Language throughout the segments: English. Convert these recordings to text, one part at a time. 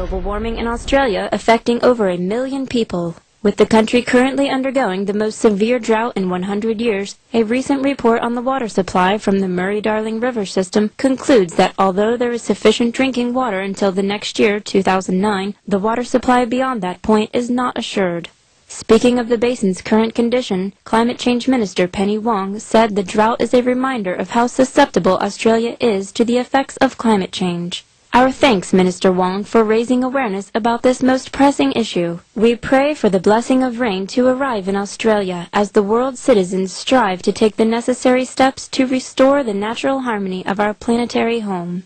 global warming in Australia affecting over 1 million people. With the country currently undergoing the most severe drought in 100 years, a recent report on the water supply from the Murray-Darling River system concludes that although there is sufficient drinking water until the next year, 2009, the water supply beyond that point is not assured. Speaking of the basin's current condition, Climate Change Minister Penny Wong said the drought is a reminder of how susceptible Australia is to the effects of climate change. Our thanks, Minister Wong, for raising awareness about this most pressing issue. We pray for the blessing of rain to arrive in Australia as the world's citizens strive to take the necessary steps to restore the natural harmony of our planetary home.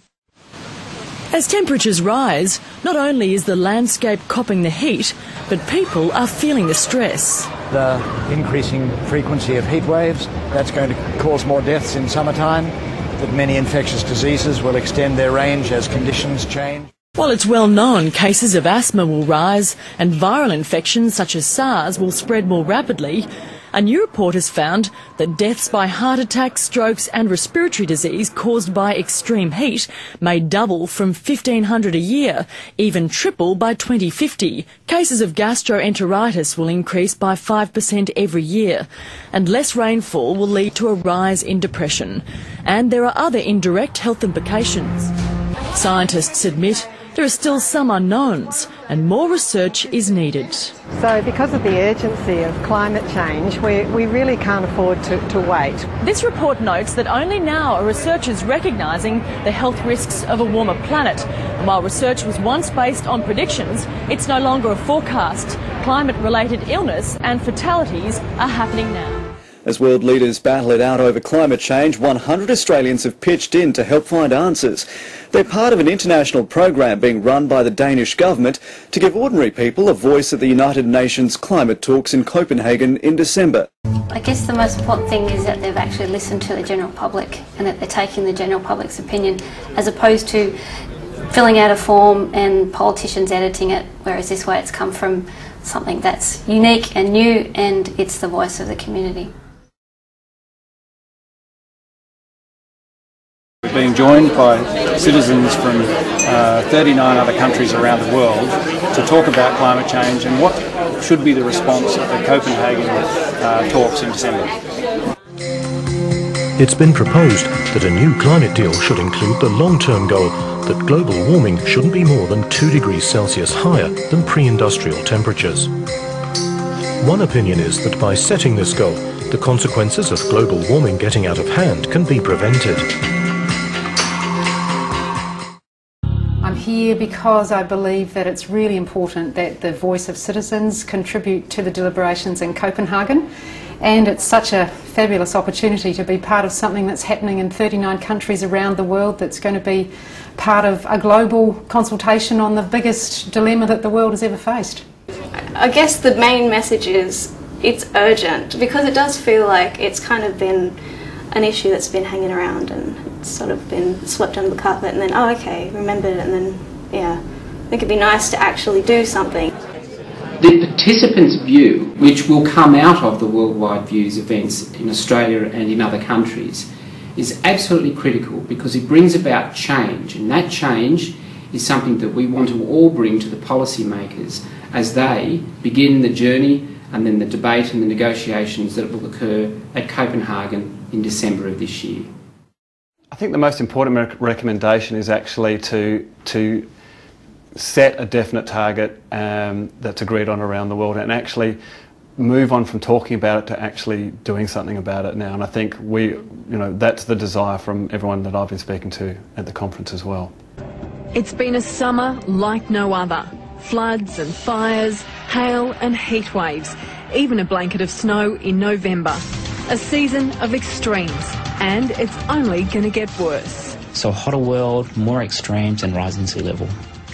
As temperatures rise, not only is the landscape copping the heat, but people are feeling the stress. The increasing frequency of heat waves, that's going to cause more deaths in summertime. That many infectious diseases will extend their range as conditions change. While it's well known cases of asthma will rise and viral infections such as SARS will spread more rapidly, a new report has found that deaths by heart attack, strokes and respiratory disease caused by extreme heat may double from 1,500 a year, even triple by 2050. Cases of gastroenteritis will increase by 5% every year, and less rainfall will lead to a rise in depression. And there are other indirect health implications. Scientists admit there are still some unknowns and more research is needed. So because of the urgency of climate change, we really can't afford to wait. This report notes that only now are researchers recognising the health risks of a warmer planet. And while research was once based on predictions, it's no longer a forecast. Climate-related illness and fatalities are happening now. As world leaders battle it out over climate change, 100 Australians have pitched in to help find answers. They're part of an international program being run by the Danish government to give ordinary people a voice at the United Nations climate talks in Copenhagen in December. I guess the most important thing is that they've actually listened to the general public and that they're taking the general public's opinion as opposed to filling out a form and politicians editing it, whereas this way it's come from something that's unique and new and it's the voice of the community. Being joined by citizens from 39 other countries around the world to talk about climate change and what should be the response at the Copenhagen talks in December. It's been proposed that a new climate deal should include the long-term goal that global warming shouldn't be more than 2 degrees Celsius higher than pre-industrial temperatures. One opinion is that by setting this goal, the consequences of global warming getting out of hand can be prevented. I'm here because I believe that it's really important that the voice of citizens contribute to the deliberations in Copenhagen, and it's such a fabulous opportunity to be part of something that's happening in 39 countries around the world that's going to be part of a global consultation on the biggest dilemma that the world has ever faced. I guess the main message is it's urgent, because it does feel like it's kind of been an issue that's been hanging around and it's sort of been swept under the carpet and then, oh okay, remembered, and then, yeah, I think it'd be nice to actually do something. The participants' view, which will come out of the Worldwide Views events in Australia and in other countries, is absolutely critical because it brings about change, and that change is something that we want to all bring to the policymakers as they begin the journey and then the debate and the negotiations that will occur at Copenhagen in December of this year. I think the most important recommendation is actually to set a definite target that's agreed on around the world and actually move on from talking about it to actually doing something about it now. And I think that's the desire from everyone that I've been speaking to at the conference as well. It's been a summer like no other. Floods and fires, hail and heat waves, even a blanket of snow in November. A season of extremes, and it's only going to get worse. So a hotter world, more extremes and rising sea level.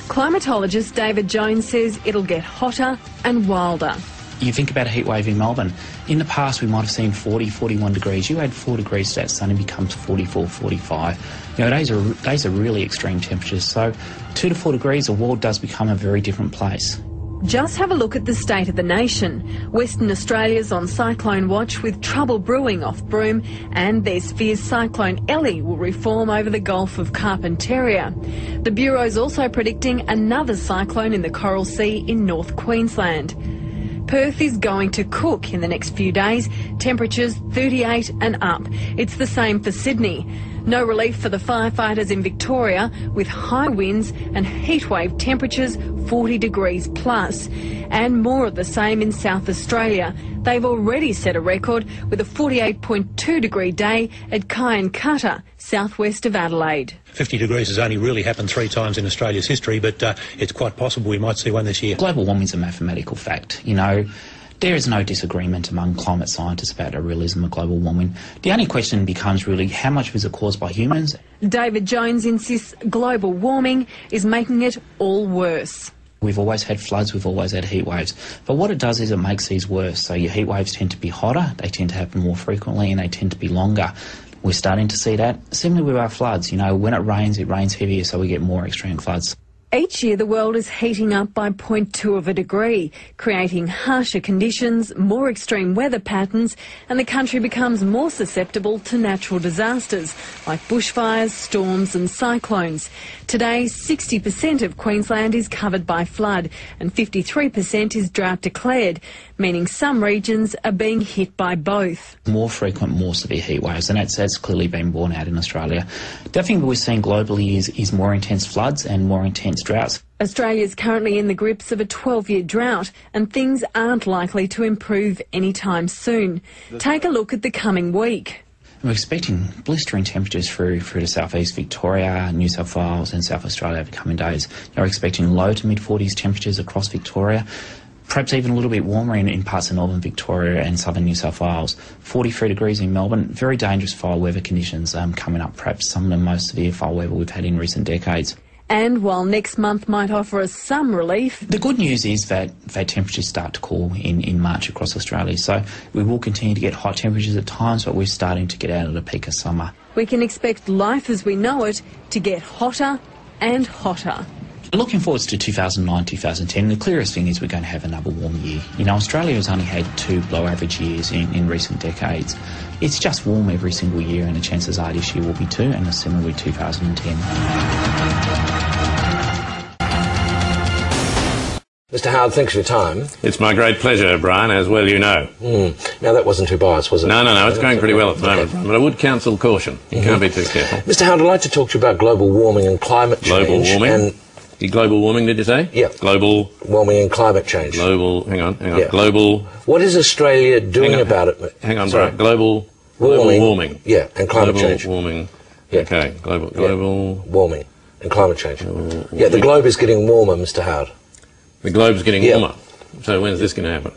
Climatologist David Jones says it'll get hotter and wilder. You think about a heat wave in Melbourne. In the past, we might have seen 40, 41 degrees. You add 4 degrees to that sun, it becomes 44, 45. Those are really extreme temperatures. So 2 to 4 degrees, the world does become a very different place. Just have a look at the state of the nation. Western Australia's on cyclone watch with trouble brewing off Broome, and there's fears Cyclone Ellie will reform over the Gulf of Carpentaria. The Bureau's also predicting another cyclone in the Coral Sea in North Queensland. Perth is going to cook in the next few days, temperatures 38 and up. It's the same for Sydney. No relief for the firefighters in Victoria, with high winds and heatwave temperatures 40 degrees plus. And more of the same in South Australia. They've already set a record with a 48.2 degree day at Cyancutta, southwest of Adelaide. 50 degrees has only really happened 3 times in Australia's history, but it's quite possible we might see one this year. Global warming is a mathematical fact. You know, there is no disagreement among climate scientists about the realism of global warming. The only question becomes really how much is it caused by humans? David Jones insists global warming is making it all worse. We've always had floods, we've always had heat waves. But what it does is it makes these worse. So your heat waves tend to be hotter, they tend to happen more frequently, and they tend to be longer. We're starting to see that. Similarly with our floods, you know, when it rains heavier, so we get more extreme floods. Each year the world is heating up by 0.2 of a degree, creating harsher conditions, more extreme weather patterns, and the country becomes more susceptible to natural disasters like bushfires, storms and cyclones. Today, 60% of Queensland is covered by flood and 53% is drought declared, meaning some regions are being hit by both. More frequent, more severe heat waves, and that's clearly been borne out in Australia. The other thing that we're seeing globally is more intense floods and more intense droughts. Australia's currently in the grips of a 12-year drought and things aren't likely to improve anytime soon. Take a look at the coming week. We're expecting blistering temperatures through to southeast Victoria, New South Wales and South Australia over the coming days. We're expecting low to mid-40s temperatures across Victoria, perhaps even a little bit warmer in parts of northern Victoria and southern New South Wales. 43 degrees in Melbourne, very dangerous fire weather conditions coming up, perhaps some of the most severe fire weather we've had in recent decades. And while next month might offer us some relief, the good news is that temperatures start to cool in March across Australia. So we will continue to get hot temperatures at times, but we're starting to get out of the peak of summer. We can expect life as we know it to get hotter and hotter. Looking forward to 2009, 2010, the clearest thing is we're going to have another warm year. You know, Australia has only had 2 below-average years in recent decades. It's just warm every single year, and the chances are this year will be 2, and similarly 2010. Mr. Howard, thanks for your time. It's my great pleasure, Brian, as well you know. Now, that wasn't too biased, was it? No, it's going pretty well at the moment, Brian, but I would counsel caution. You can't be too careful. Mr. Howard, I'd like to talk to you about global warming and climate change. Global warming? Global warming, did you say? Yeah. Global warming and climate change. Hang on. Yeah. Global... What is Australia doing about it? Hang on, Brian. Global warming. Yeah, and climate change. Global warming. Yeah. Okay, global... warming and climate change. Yeah, the globe is getting warmer, Mr. Howard. The globe's getting warmer. So when's this going to happen?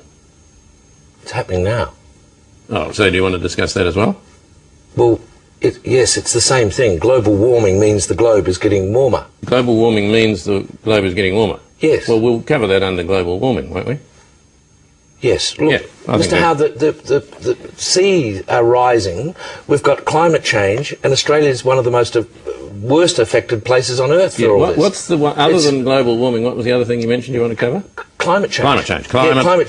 It's happening now. Oh, so do you want to discuss that as well? Well, yes, it's the same thing. Global warming means the globe is getting warmer. Global warming means the globe is getting warmer? Yes. Well, we'll cover that under global warming, won't we? Yes. Look, Mr. Howard, the seas are rising. We've got climate change, and Australia is one of the most worst affected places on Earth for all this. What's the one, other than global warming, what was the other thing you mentioned you want to cover? Climate change. Climate change. Climate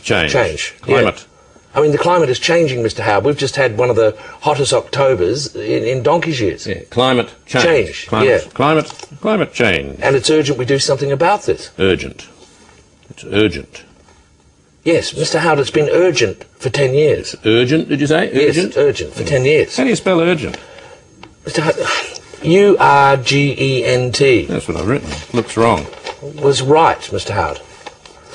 change. Climate. I mean, the climate is changing, Mr. Howard. We've just had one of the hottest Octobers in donkey's years. Yeah. Climate change. Climate change. And it's urgent we do something about this. Urgent. It's urgent. Yes, Mr. Howard, it's been urgent for 10 years. It's urgent, did you say? Urgent? Yes, urgent, for 10 years. How do you spell urgent? Mr. Howard, U-R-G-E-N-T. That's what I've written. Looks wrong. Was right, Mr. Howard.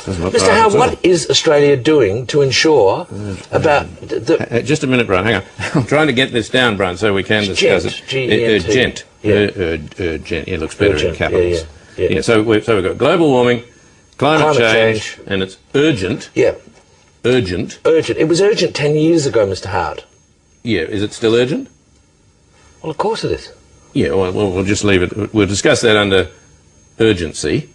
Mr. Howard, what is Australia doing to ensure about the... just a minute, Brian, hang on. I'm trying to get this down, Brian, so we can discuss it. G-E-N-T. Urgent. It looks better in capitals. Yeah. So we've got global warming, climate change, and it's urgent. Yeah. Urgent. Urgent. It was urgent 10 years ago, Mr. Howard. Yeah. Is it still urgent? Well, of course it is. Yeah, well, we'll just leave it. We'll discuss that under urgency.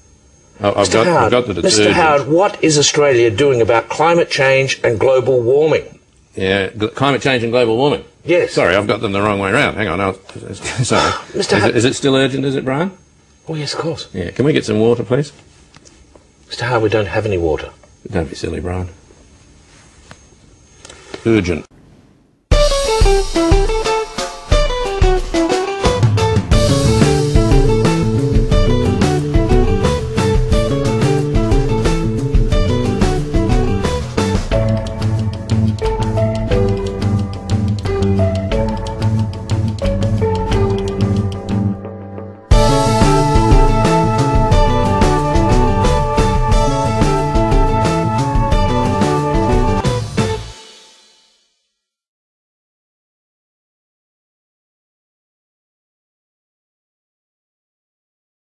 I've got that it's urgent. Mr. Howard, what is Australia doing about climate change and global warming? Yeah, climate change and global warming. Yes. Sorry, I've got them the wrong way around. Hang on. Sorry. Mr. Is it still urgent, is it, Brian? Oh, yes, of course. Yeah. Can we get some water, please? Mr. Howard, we don't have any water. Don't be silly, Brian. Urgent.